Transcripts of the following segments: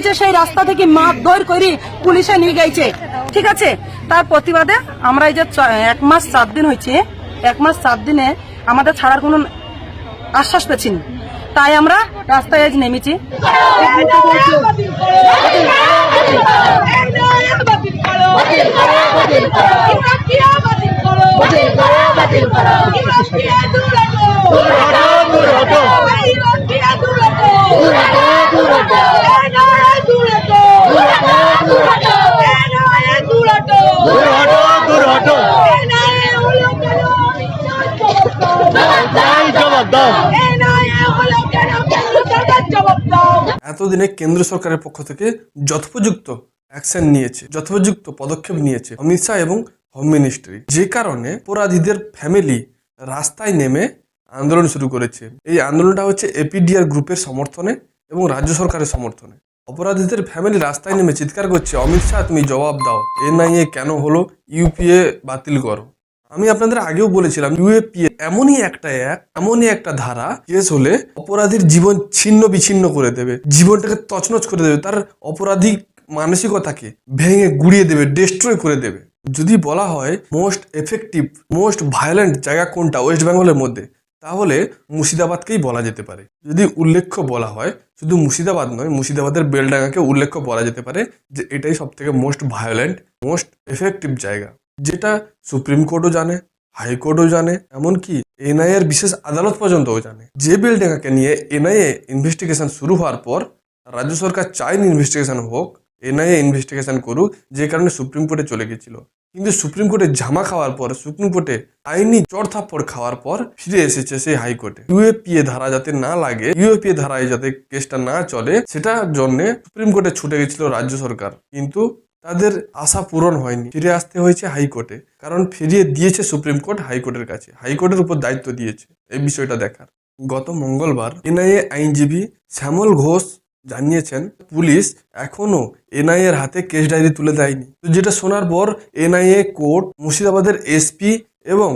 গেছে সেই রাস্তা থেকে মারধর করে পুলিশে নিয়ে গেছে, ঠিক আছে। তার প্রতিবাদে আমরা এই যে 1 মাস 7 দিন হয়েছে, 1 মাস 7 দিনে আমাদের ছাড়ার কোনো আশ্বাস পেছিনি, তাই আমরা রাস্তায় আজ নেমেছি। এতদিনে কেন্দ্র সরকারের পক্ষ থেকে যথোপযুক্ত অ্যাকশন নিয়েছে, যথোপযুক্ত পদক্ষেপ নিয়েছে অমিত শাহ এবং হোম মিনিস্ট্রি, যে কারণে অপরাধীদের ফ্যামিলি রাস্তায় নেমে আন্দোলন শুরু করেছে। এই আন্দোলনটা হচ্ছে এপিডিআর গ্রুপের সমর্থনে এবং রাজ্য সরকারের সমর্থনে। অপরাধীদের ফ্যামিলি রাস্তায় নেমে চিৎকার করছে, অমিত শাহ তুমি জবাব দাও, এনআইএ কেন হলো, ইউপিএ বাতিল করো। আমি আপনাদের আগেও বলেছিলাম ইউএপিএ এমনই একটা ধারা, কেস হলে অপরাধীর জীবন ছিন্ন বিচ্ছিন্ন করে দেবে, জীবনটাকে তছনছ করে দেবে, তার অপরাধী মানসিকতাকে ভেঙে গুড়িয়ে দেবে, ডিস্ট্রয় করে দেবে। যদি বলা হয় মোস্ট এফেক্টিভ মোস্ট ভায়োলেন্ট জায়গা কোনটা ওয়েস্ট বেঙ্গলের মধ্যে, তাহলে মুর্শিদাবাদকেই বলা যেতে পারে। যদি উল্লেখ্য বলা হয়, শুধু মুর্শিদাবাদ নয়, মুর্শিদাবাদের বেলডাঙ্গাকে উল্লেখ্য বলা যেতে পারে যে এটাই সব থেকে মোস্ট ভায়োলেন্ট মোস্ট এফেক্টিভ জায়গা, যেটা সুপ্রিম কোর্টও জানে, হাইকোর্টও জানে, এমনকি এনআইএ এর বিশেষ আদালত পর্যন্তও জানে। যে বেলডাঙ্গাকে নিয়ে এনআইএ ইনভেস্টিগেশন শুরু হওয়ার পর রাজ্য সরকার চায়নি ইনভেস্টিগেশন হোক, এনআইএ ইনভেস্টিগেশন করুক, যে কারণে সুপ্রিম কোর্টে চলে গেছিল। কিন্তু সুপ্রিম কোর্টে ঝামা খাওয়ার পর, সুপ্রিম কোর্টে আইনি চড়থাপ্পড় খাওয়ার পর ফিরে এসেছে সেই হাইকোর্টে। ইউএপিএ ধারা যাতে না লাগে, ইউএপিএ ধারায় যাতে কেসটা না চলে, সেটার জন্য সুপ্রিম কোর্টে ছুটে গেছিল রাজ্য সরকার। কিন্তু তাদের আশা পূরণ হয়নি, ফিরে আসতে হয়েছে হাইকোর্টে, কারণ ফিরিয়ে দিয়েছে সুপ্রিম কোর্ট হাইকোর্টের কাছে, হাইকোর্টের উপর দায়িত্ব দিয়েছে এই বিষয়টা দেখার। গত মঙ্গলবার এনআইএ আইনজীবী শ্যামল ঘোষ জানিয়েছেন পুলিশ এখনো এনআইএ এর হাতে কেস ডায়েরি তুলে দেয়নি। তো যেটা শোনার পর এনআইএ কোর্ট মুর্শিদাবাদের এসপি এবং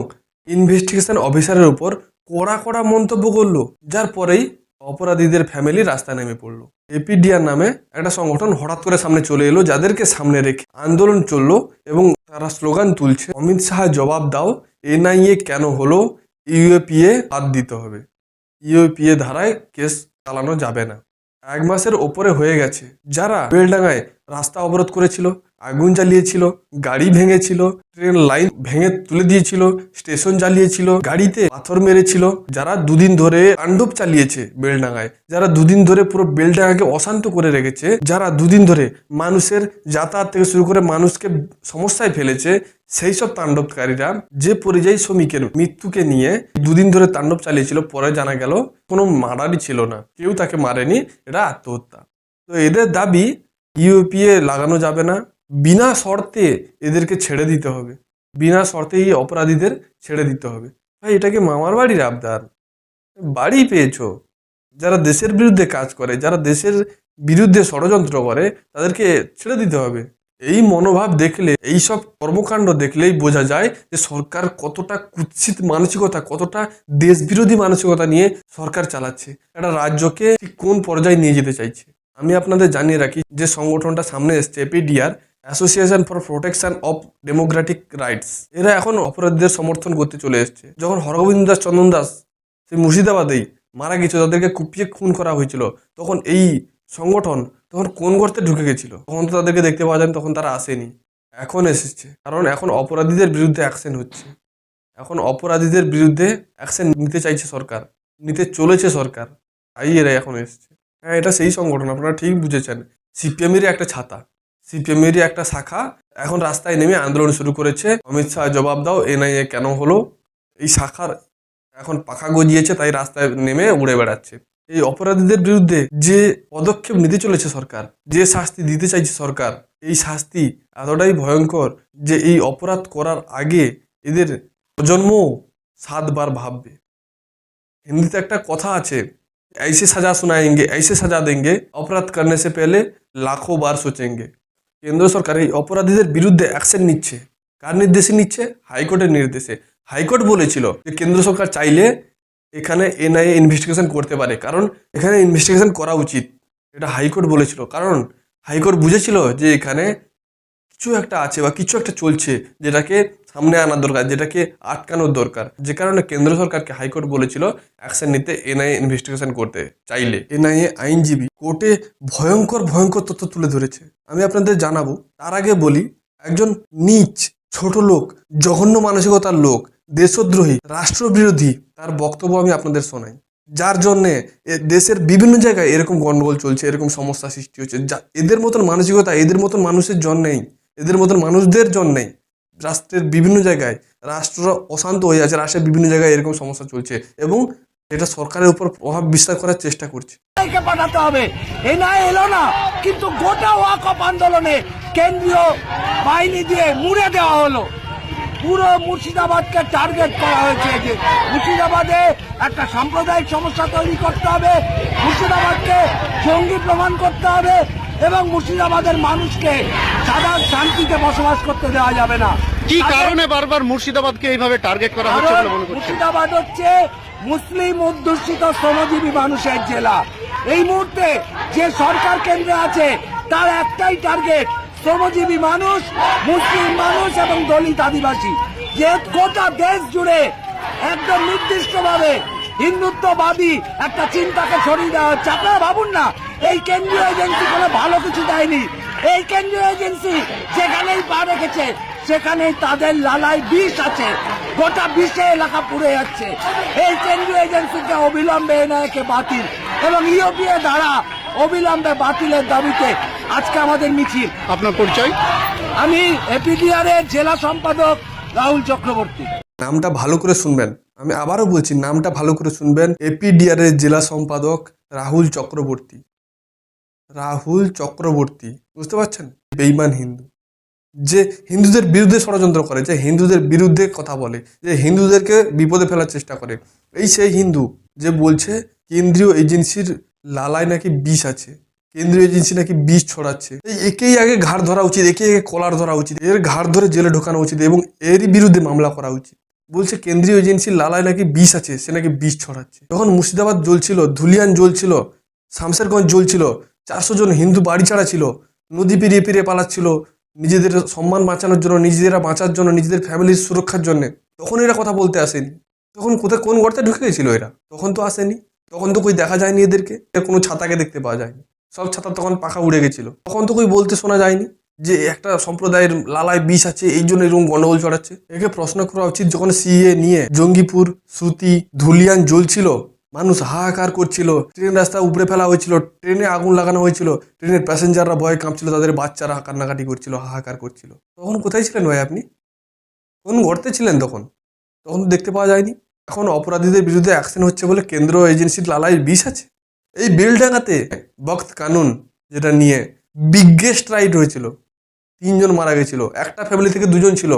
ইনভেস্টিগেশন অফিসারের উপর কড়া মন্তব্য করলো, যার পরেই অপরাধীদের ফ্যামিলি রাস্তায় নেমে পড়লো। এপিডিআর নামে একটা সংগঠন হঠাৎ করে সামনে চলে এলো, যাদেরকে সামনে রেখে আন্দোলন চললো এবং তারা স্লোগান তুলছে, অমিত শাহ জবাব দাও, এনআইএ কেন হলো, ইউএপিএ বাদ দিতে হবে, ইউএপিএ ধারায় কেস চালানো যাবে না। 1 মাসের ওপরে হয়ে গেছে যারা বেলডাঙ্গায় রাস্তা অবরোধ করেছিল, আগুন জ্বালিয়েছিল, গাড়ি ভেঙেছিল, ট্রেন লাইন ভেঙে তুলে দিয়েছিল, স্টেশন জ্বালিয়েছিল, গাড়িতে পাথর মেরেছিল, যারা দুদিন ধরে তাণ্ডব চালিয়েছে বেলডাঙ্গায়, যারা দুদিন ধরে পুরো বেলডাঙ্গাকে অশান্ত করে রেখেছে, যারা দুদিন ধরে মানুষের যাতায়াত থেকে শুরু করে মানুষকে সমস্যায় ফেলেছে, সেই সব তাণ্ডবকারীরা যে পরিযায়ী শ্রমিকের মৃত্যুকে নিয়ে দুদিন ধরে তাণ্ডব চালিয়েছিল, পরে জানা গেল কোনো মার্ডারই ছিল না, কেউ তাকে মারেনি, এটা আত্মহত্যা। তো এদের দাবি ইউপিএ লাগানো যাবে না, বিনা শর্তে এদেরকে ছেড়ে দিতে হবে, বিনা শর্তে এই অপরাধীদের ছেড়ে দিতে হবে। ভাই এটাকে মামার বাড়ির আবদার, বাড়ি পেয়েছো। যারা দেশের বিরুদ্ধে কাজ করে, যারা দেশের বিরুদ্ধে ষড়যন্ত্র করে, তাদেরকে ছেড়ে দিতে হবে। এই মনোভাব দেখলে, এই সব কর্মকাণ্ড দেখলেই বোঝা যায় যে সরকার কতটা কুৎসিত মানসিকতা, কতটা দেশবিরোধী মানসিকতা নিয়ে সরকার চালাচ্ছে, একটা রাজ্যকে ঠিক কোন পর্যায়ে নিয়ে যেতে চাইছে। আমি আপনাদের জানিয়ে রাখি যে সংগঠনটা সামনে এসছে, APDR, association for protection of Democratic rights, এরা এখন অপরাধীদের সমর্থন করতে চলে এসছে। যখন হরগোবিন্দ দাস চন্দন দাস সেই মুর্শিদাবাদেই মারা গেছিল, তাদেরকে কুপিয়ে খুন করা হয়েছিল, তখন এই সংগঠন তখন কোন গর্তে ঢুকে গেছিল, তখন তো তাদেরকে দেখতে পাওয়া যায়, তখন তারা আসেনি, এখন এসেছে। কারণ এখন অপরাধীদের বিরুদ্ধে অ্যাকশন হচ্ছে, এখন অপরাধীদের বিরুদ্ধে অ্যাকশন নিতে চাইছে সরকার, নিতে চলেছে সরকার, তাই এরা এখন এসছে। হ্যাঁ, এটা সেই সংগঠন, আপনারা ঠিক বুঝেছেন, সিপিএমেরই একটা ছাতা, সিপিএমেরই একটা শাখা এখন রাস্তায় নেমে আন্দোলন শুরু করেছে, অমিত শাহ জবাব দাও, এনআইএ কেন হলো। এই শাখার এখন পাখা গজিয়েছে, তাই রাস্তায় নেমে উড়ে বেড়াচ্ছে। এই অপরাধীদের বিরুদ্ধে যে পদক্ষেপ নিতে চলেছে সরকার, যে শাস্তি দিতে চাইছে সরকার, এই শাস্তি এতটাই ভয়ঙ্কর যে এই অপরাধ করার আগে এদের প্রজন্ম 7 বার ভাববে। হিন্দিতে একটা কথা আছে, ऐसे सजा सुनाएंगे ऐसे सजा देंगे অপরাধ करने से पहले लाखों बार सोचेंगे। কেন্দ্র সরকার এই অপরাধীদের বিরুদ্ধে অ্যাকশন নিচ্ছে, কার নির্দেশে নিচ্ছে? হাইকোর্টের নির্দেশে। হাইকোর্ট বলেছিল যে কেন্দ্র সরকার চাইলে এখানে এনআইএ ইনভেস্টিগেশন করতে পারে, কারণ এখানে ইনভেস্টিগেশন করা উচিত, এটা হাইকোর্ট বলেছিল, কারণ হাইকোর্ট বুঝেছিল যে এখানে কিছু একটা আছে বা কিছু একটা চলছে যেটাকে সামনে আনার দরকার, যেটাকে আটকানোর দরকার। যে কারণে কেন্দ্র সরকারকে হাইকোর্ট বলেছিল অ্যাকশন নিতে, এনআইএ ইনভেস্টিগেশন করতে চাইলে। এনআইএ আইনজীবী কোর্টে ভয়ঙ্কর ভয়ঙ্কর তথ্য তুলে ধরেছে, আমি আপনাদের জানাবো। তার আগে বলি, একজন নীচ, ছোট লোক, জঘন্য মানসিকতার লোক, দেশদ্রোহী, রাষ্ট্রবিরোধী, তার বক্তব্য আমি আপনাদের শোনাই, যার জন্যে দেশের বিভিন্ন জায়গায় এরকম গন্ডগোল চলছে, এরকম সমস্যা সৃষ্টি হচ্ছে। এদের মতন মানসিকতা এদের মতন মানুষের জন্যেই, এদের মতন মানুষদের জন্যেই রাষ্ট্রের বিভিন্ন জায়গায় রাষ্ট্র অশান্ত হয়ে যাচ্ছে, রাষ্ট্রের বিভিন্ন জায়গায় এরকম সমস্যা চলছে এবং এটা সরকারের উপর প্রভাব বিস্তার করার চেষ্টা করছে। কে পাঠাতে হবে, এনআইএ এলো না, কিন্তু গোটা ওয়াকফ আন্দোলনে কেন্দ্রীয় বাহিনী দিয়ে মুড়ে দেওয়া হলো। পুরো মুর্শিদাবাদকে টার্গেট করা হয়েছে যে মুর্শিদাবাদে একটা সাম্প্রদায়িক সমস্যা তৈরি করতে হবে, মুর্শিদাবাদকে জঙ্গি প্রমাণ করতে হবে এবং মুর্শিদাবাদের মানুষকে সাধারণ শান্তিতে বসবাস করতে দেওয়া যাবে না। কি কারণে বারবার মুর্শিদাবাদকে এইভাবে টার্গেট করা হচ্ছে বলে মনে করছেন? মুর্শিদাবাদ হচ্ছে মুসলিম অধ্যুষিত শ্রমজীবী মানুষের জেলা। এই মুহূর্তে যে সরকার কেন্দ্রে আছে তার একটাই টার্গেট শ্রমজীবী মানুষ, মুসলিম মানুষ এবং দলিত আদিবাসী। যে গোটা দেশ জুড়ে একদম নির্দিষ্টভাবে হিন্দুত্ববাদী একটা চিন্তাকে ছড়িয়ে দেওয়া হচ্ছে। আপনারা ভাবুন না, এই কেন্দ্রীয় এজেন্সি কোনো ভালো কিছু দেয়নি। এই কেন্দ্রীয় এজেন্সি যেখানেই পা রেখেছে সেখানেই তাদের লালায় বিষ আছে, গোটা বিষে এলাকা পুড়ে যাচ্ছে। এই কেন্দ্রীয় এজেন্সিকে অবিলম্বে এনআইএকে বাতিল এবং ইউপিএ ধারা অবিলম্বে বাতিলের দাবিতে আজকে আমাদের মিছিল। আপনার পরিচয়? আমি এপিডিআর এর জেলা সম্পাদক রাহুল চক্রবর্তী। নামটা ভালো করে শুনবেন, আমি আবারও বলছি, নামটা ভালো করে শুনবেন। এপিডিআর এর জেলা সম্পাদক রাহুল চক্রবর্তী। রাহুল চক্রবর্তী, বুঝতে পারছেন? বেঈমান হিন্দু, যে হিন্দুদের বিরুদ্ধে ষড়যন্ত্র করে, যে হিন্দুদের বিরুদ্ধে কথা বলে, যে হিন্দুদেরকে বিপদে ফেলার চেষ্টা করে। এই সেই হিন্দু যে বলছে কেন্দ্রীয় এজেন্সির লালায় নাকি বিষ আছে, কেন্দ্রীয় এজেন্সি নাকি বিষ ছড়াচ্ছে। একেই আগে ঘাড় ধরা উচিত, একে আগে কলার ধরা উচিত, এর ঘাড় ধরে জেলে ঢোকানো উচিত এবং এরই বিরুদ্ধে মামলা করা উচিত। বলছে কেন্দ্রীয় এজেন্সির লালায় নাকি বিষ আছে, সে নাকি বিষ ছড়াচ্ছে। যখন মুর্শিদাবাদ জ্বলছিল, ধুলিয়ান জ্বলছিল, শামশেরগঞ্জ জ্বলছিল, 400 জন হিন্দু বাড়ি ছাড়া ছিল, নদী পেরিয়ে পেরিয়ে পালাচ্ছিল নিজেদের সম্মান বাঁচানোর জন্য, নিজেরা বাঁচার জন্য, নিজেদের ফ্যামিলির সুরক্ষার জন্য, তখন এরা কথা বলতে আসেনি। তখন কোথায় কোন গর্তে ঢুকে গেছিল এরা? তখন তো আসেনি, তখন তো কই দেখা যায়নি এদেরকে, কোনো ছাতাকে দেখতে পাওয়া যায়নি, সব ছাতা তখন পাখা উড়ে গেছিল। তখন তো কই বলতে শোনা যায়নি যে একটা সম্প্রদায়ের লালায় বিষ আছে, এই জন্য এরকম গন্ডগোল ছড়াচ্ছে। একে প্রশ্ন করা উচিত। যখন সিএ নিয়ে জঙ্গিপুর, সুতি, ধুলিয়ান জ্বলছিল, মানুষ হাহাকার করছিল, ট্রেন রাস্তা উপড়ে ফেলা হয়েছিল, ট্রেনে আগুন লাগানো হয়েছিল, ট্রেনের প্যাসেঞ্জাররা ভয়ে কাঁপছিল, তাদের বাচ্চারা কান্নাকাটি করছিল, হাহাকার করছিল, তখন কোথায় ছিলেন ভাই আপনি? কোন গর্তে ছিলেন তখন? তখন তো দেখতে পাওয়া যায়নি। এখন অপরাধীদের বিরুদ্ধে অ্যাকশন হচ্ছে বলে কেন্দ্র এজেন্সির লালায় বিষ আছে। এই বেলডাঙ্গাতে বক্ত কানুন যেটা নিয়ে বিগেস্ট রাইড হয়েছিল, 3 জন মারা গেছিল, একটা ফ্যামিলি থেকে 2 জন ছিল,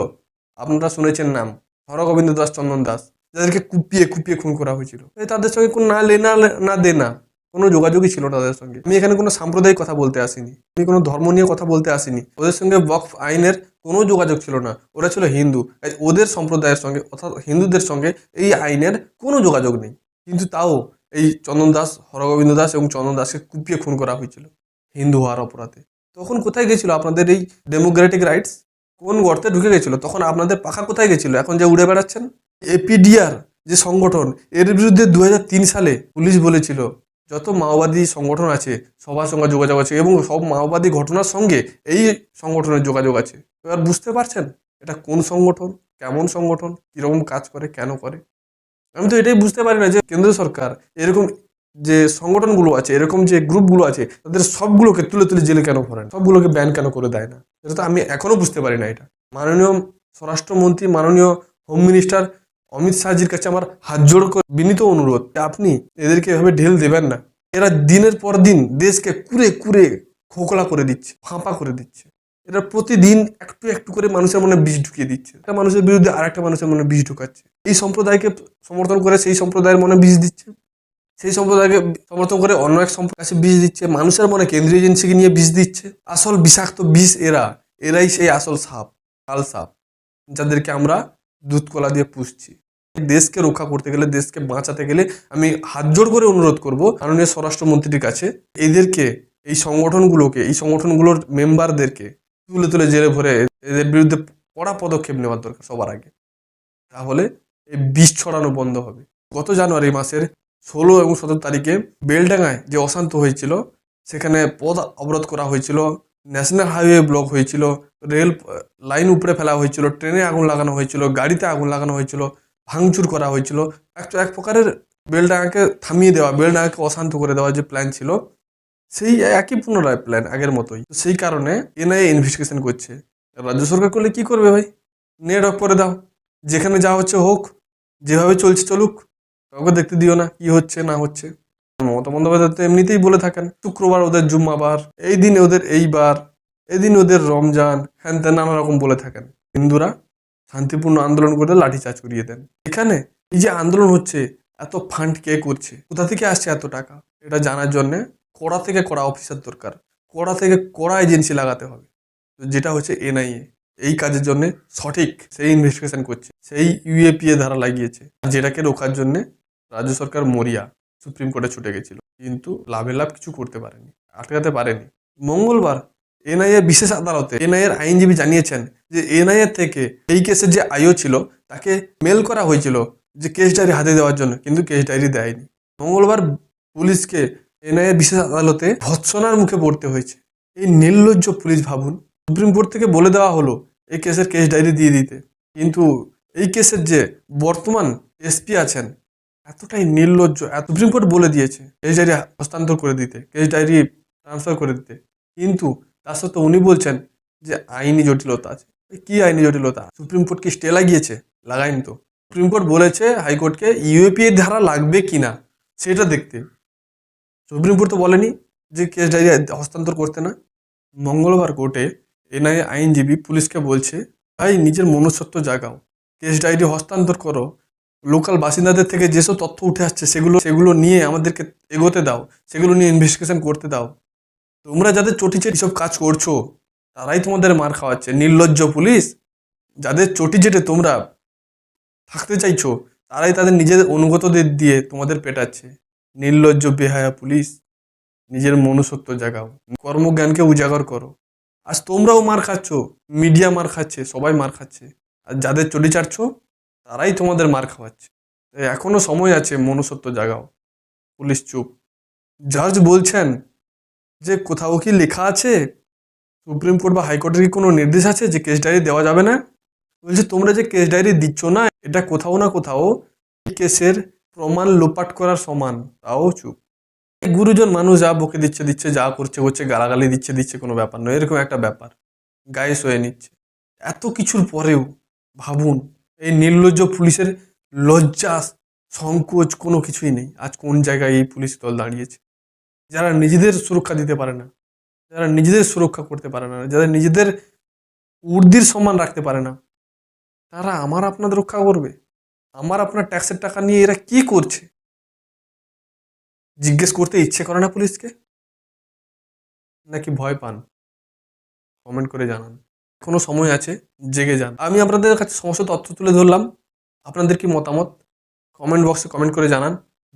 আপনারা শুনেছেন নাম, হরগোবিন্দ দাস, চন্দন দাস, যাদেরকে কুপিয়ে কুপিয়ে খুন করা হয়েছিল। তাদের সঙ্গে কোনো না লেনা না দেনা, কোনো যোগাযোগই ছিল তাদের সঙ্গে। আমি এখানে কোনো সাম্প্রদায়িক কথা বলতে আসিনি, আমি কোনো ধর্ম নিয়ে কথা বলতে আসিনি। ওদের সঙ্গে ওয়াকফ আইনের কোনো যোগাযোগ ছিল না, ওরা ছিল হিন্দু। ওদের সম্প্রদায়ের সঙ্গে অর্থাৎ হিন্দুদের সঙ্গে এই আইনের কোনো যোগাযোগ নেই, কিন্তু তাও এই চন্দন দাস, হরগোবিন্দ দাস এবং চন্দন দাসকে কুপিয়ে খুন করা হয়েছিল হিন্দু হওয়ার অপরাধে। তখন কোথায় গেছিল আপনাদের এই ডেমোক্রেটিক রাইটস? কোন গর্তে ঢুকে গেছিল তখন? আপনাদের পাখা কোথায় গেছিল এখন যে উড়ে বেড়াচ্ছেন? এপিডিআর যে সংগঠন, এর বিরুদ্ধে 2003 সালে পুলিশ বলেছিল যত মাওবাদী সংগঠন আছে সবার সঙ্গে যোগাযোগ আছে এবং সব মাওবাদী ঘটনার সঙ্গে এই সংগঠনের যোগাযোগ আছে। এবার বুঝতে পারছেন এটা কোন সংগঠন, কেমন সংগঠন, কিরকম কাজ করে, কেন করে? আমি তো এটাই বুঝতে পারি না যে কেন্দ্র সরকার এরকম যে সংগঠনগুলো আছে, এরকম যে গ্রুপগুলো আছে, তাদের সবগুলোকে তুলে তুলে জেলে কেন ভরেন, সবগুলোকে ব্যান কেন করে দেয় না? এটা তো আমি এখনো বুঝতে পারি না। এটা মাননীয় স্বরাষ্ট্রমন্ত্রী, মাননীয় হোম মিনিস্টার অমিত শাহজির কাছে আমার হাত জোড় করে বিনীত অনুরোধ, আপনি এদেরকে এভাবে ঢেল দেবেন না। এরা দিনের পর দিন দেশকে কুরে কুরে খোকলা করে দিচ্ছে, ফাঁপা করে দিচ্ছে। এরা প্রতিদিন একটু একটু করে মানুষের মনে বিষ ঢুকিয়ে দিচ্ছে, একটা মানুষের বিরুদ্ধে আরেকটা মানুষের মনে বিষ ঢুকাচ্ছে। এই সম্প্রদায়কে সমর্থন করে সেই সম্প্রদায়ের মনে বিষ দিচ্ছে, সেই সম্প্রদায়কে সমর্থন করে অন্য এক সম্প্রদায়ের কাছে বিষ দিচ্ছে, মানুষের মনে কেন্দ্রীয় এজেন্সিকে নিয়ে বিষ দিচ্ছে। আসল বিষাক্ত বিষ এরাই সেই আসল সাপ, কাল সাপ, যাদেরকে আমরা দুধ কলা দিয়ে পুষছি। দেশকে রক্ষা করতে গেলে, দেশকে বাঁচাতে গেলে আমি হাত জোড় করে অনুরোধ করব মাননীয় স্বরাষ্ট্রমন্ত্রীর কাছে, এদেরকে, এই সংগঠনগুলোর মেম্বারদেরকে তুলে তুলে জেলে ভরে এদের বিরুদ্ধে কড়া পদক্ষেপ নেওয়ার দরকার সবার আগে। তাহলে এই বিষ ছড়ানো বন্ধ হবে। গত জানুয়ারি মাসের 16 এবং 17 তারিখে বেলডাঙ্গায় যে অশান্ত হয়েছিল, সেখানে পথ অবরোধ করা হয়েছিল, ন্যাশনাল হাইওয়ে ব্লক হয়েছিল, রেল লাইন উপরে ফেলা হয়েছিল, ট্রেনে আগুন লাগানো হয়েছিল, গাড়িতে আগুন লাগানো হয়েছিল, ভাঙচুর করা হয়েছিল। এক প্রকারের বেলডাঙ্গাকে থামিয়ে দেওয়া, বেলডাঙ্গাকে অশান্ত করে দেওয়ার যে প্ল্যান ছিল, সেই একই পুনরায় প্ল্যান আগের মতোই। সেই কারণে এনআইএ ইনভেস্টিগেশন করছে। রাজ্য সরকার করলে কি করবে ভাই? নেট অফ করে দাও, যেখানে যা হচ্ছে হোক, যেভাবে চলছে চলুক, কাউকে দেখতে দিও না কি হচ্ছে না হচ্ছে। মমতা বন্দ্যোপাধ্যায় তো এমনিতেই বলে থাকেন শুক্রবার ওদের জুম্মাবার, এই দিন ওদের এইবার, এদিন ওদের রমজান, হ্যান ত্যান নানা রকম বলে থাকেন। হিন্দুরা শান্তিপূর্ণ আন্দোলন করে লাঠিচার্জ করিয়ে দেন। এখানে এই যে আন্দোলন হচ্ছে, এত ফান্ড কে করছে, কোথা থেকে আসছে এত টাকা, এটা জানার জন্য কড়া থেকে কড়া অফিসার দরকার, কড়া থেকে কড়া এজেন্সি লাগাতে হবে, যেটা হচ্ছে এনআইএ। এই কাজের জন্য সঠিক সেই ইনভেস্টিগেশন করছে, সেই ইউএপিএ ধারা লাগিয়েছে, যেটাকে রোখার জন্য রাজ্য সরকার মরিয়া সুপ্রিম কোর্টে ছুটে গেছিল, কিন্তু লাভ কিছু করতে পারেনি, আটকাতে পারেনি। মঙ্গলবার এনআইএ বিশেষ আদালতে এনআইএর আইনজীবী জানিয়েছেন যে এনআইএ থেকে এই কেসের যে আইও ছিল তাকে মেল করা হয়েছিল যে কেস ডায়েরি হাতে দেওয়ার জন্য, কিন্তু কেস ডায়েরি দেয়নি। মঙ্গলবার পুলিশকে এনআইএ বিশেষ আদালতে ভৎসনার মুখে পড়তে হয়েছে। এই নির্লজ্জ পুলিশ ভাবুন, সুপ্রিম কোর্ট থেকে বলে দেওয়া হলো এই কেসের কেস ডায়েরি দিয়ে দিতে, কিন্তু এই কেসের যে বর্তমান এসপি আছেন এতটাই নির্লজ্জ, সুপ্রিম কোর্ট বলে দিয়েছে কেস ডায়েরি হস্তান্তর করে দিতে, কেস ডায়েরি ট্রান্সফার করে দিতে, কিন্তু তার সত্ত্বেও উনি বলছেন যে আইনি জটিলতা আছে। কি আইনি জটিলতা? সুপ্রিম কোর্ট কি স্টে লাগিয়েছে? লাগায়নি তো। সুপ্রিম কোর্ট বলেছে হাইকোর্টকে ইউএপিএ ধারা লাগবে কিনা সেটা দেখতে। সুপ্রিম কোর্ট তো বলেনি যে কেস ডায়েরি হস্তান্তর করতে না। মঙ্গলবার কোর্টে এনআইএ আইনজীবী পুলিশকে বলছে, ভাই নিজের মনুষ্যত্ব জাগাও, কেস ডায়েরি হস্তান্তর করো, লোকাল বাসিন্দাদের থেকে যেসব তথ্য উঠে আসছে সেগুলো নিয়ে আমাদেরকে এগোতে দাও, সেগুলো নিয়ে ইনভেস্টিগেশন করতে দাও। তোমরা যাদের চটিচেটি সব কাজ করছো তারাই তোমাদের মার খাওয়াচ্ছে। নির্লজ্জ পুলিশ, যাদের চটি চেটে তোমরা থাকতে চাইছো তারাই তাদের নিজেদের অনুগতদের দিয়ে তোমাদের পেটাচ্ছে। নির্লজ্জ বেহায়া পুলিশ, নিজের মনুষ্যত্ব জাগাও, কর্মজ্ঞানকে উজাগর করো। আজ তোমরাও মার খাচ্ছ, মিডিয়া মার খাচ্ছে, সবাই মার খাচ্ছে, আর যাদের চটি চাটছো তারাই তোমাদের মার খাওয়াচ্ছে। এখনো সময় আছে, মনুষ্যত্ব জাগাও। পুলিশ চুপ। জাজ বলছেন যে কোথাও কি লেখা আছে, সুপ্রিম কোর্ট বা হাইকোর্টের কি কোনো নির্দেশ আছে যে কেস ডায়েরি দেওয়া যাবে না? বলছে তোমরা যে কেস ডায়েরি দিচ্ছ না, এটা কোথাও না কোথাও এই কেসের প্রমাণ লোপাট করার সমান। তাও চুপ। গুরুজন মানুষ যা বকে দিচ্ছে, যা করছে, গালাগালি দিচ্ছে, কোনো ব্যাপার নয়, এরকম একটা ব্যাপার গায়ে সয়ে নিচ্ছে। এত কিছুর পরেও ভাবুন, এই নির্লজ্জ পুলিশের লজ্জা সংকোচ কোনো কিছুই নেই। আজ কোন জায়গায় এই পুলিশ দল দাঁড়িয়েছে, যারা নিজেদের সুরক্ষা দিতে পারে না, যারা নিজেদের সুরক্ষা করতে পারে না, যারা নিজেদের উর্দির সম্মান রাখতে পারে না, তারা আমার আপনাদের রক্ষা করবে? আমার আপনার ট্যাক্সের টাকা নিয়ে এরা কি করছে? জিজ্ঞেস করতে ইচ্ছে করে না পুলিশকে, নাকি ভয় পান? কমেন্ট করে জানান। এখনো সময় আছে, জেগে যান। আমি আপনাদের কাছে সমস্ত তথ্য তুলে ধরলাম, আপনাদের কি মতামত কমেন্ট বক্সে কমেন্ট করে জানান।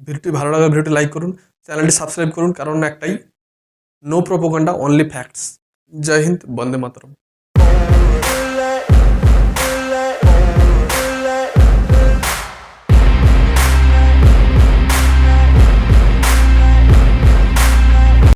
ভিডিওটি ভালো লাগলে ভিডিওটি লাইক করুন, চ্যানেলটি সাবস্ক্রাইব করুন, কারণ একটাই, নো প্রোপাগান্ডা, অনলি ফ্যাক্টস। জয় হিন্দ, বন্দে মাতরম।